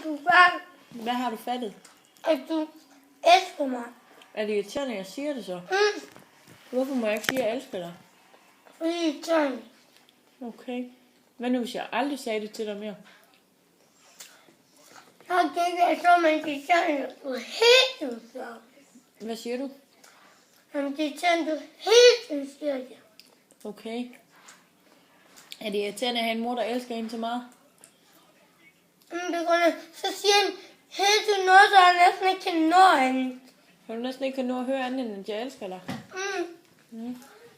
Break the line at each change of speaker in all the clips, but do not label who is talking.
du gør,
Hvad har du fattet?
at du elsker mig.
Er det irriterende, at jeg siger det så?
Mm.
Hvorfor må jeg ikke sige, at jeg elsker dig?
Fordi sådan.
Okay. Hvad nu, hvis jeg aldrig sagde det til dig mere?
Så gik jeg så, man kan sådan, du er helt udsat.
Hvad siger du?
Man kan sådan, du er helt udsat.
Okay. Er det irriterende at have en mor, der elsker en så meget?
Så siger han hele tiden noget, så han næsten ikke kan nå hende.
Kan du næsten ikke nå at høre andet, end at jeg elsker dig?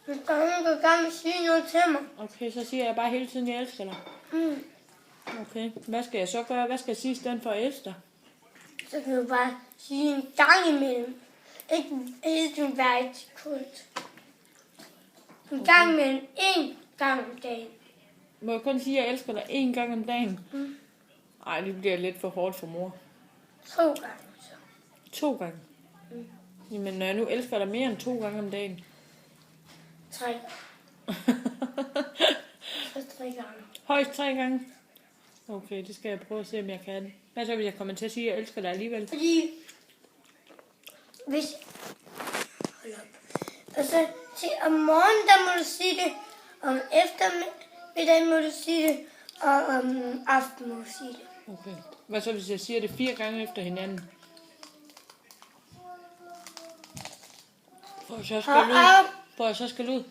Hvis der er nogen, der gerne vil sige noget til mig.
Okay, så siger jeg bare hele tiden, at jeg elsker dig. Okay. Hvad skal jeg så gøre? Hvad skal jeg sige i stedet for at elske dig?
Så kan du bare sige en gang imellem. Ikke hele tiden hver et sekund. En gang imellem. En gang om dagen.
Må jeg kun sige, at jeg elsker dig 1 gang om dagen? Ej, det bliver lidt for hårdt for mor.
2 gange så.
2 gange? Jamen, når jeg nu elsker dig mere end 2 gange om dagen.
3 gange. Så 3 gange.
Højst 3 gange? Okay, det skal jeg prøve at se, om jeg kan. Hvad så, hvis jeg kommer til at sige, at jeg elsker dig alligevel?
Fordi hvis... Hold op. Altså, om morgenen, der må du sige det. Om eftermiddag må du sige det. Og om aftenen må du sige det.
Okay. Hvad så, hvis jeg siger det 4 gange efter hinanden? Prøv så skal ud. Prøv så skal ud.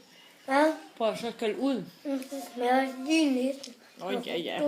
Hvad?
Prøv så skal ud.
Det smager lige næsten.
Ja.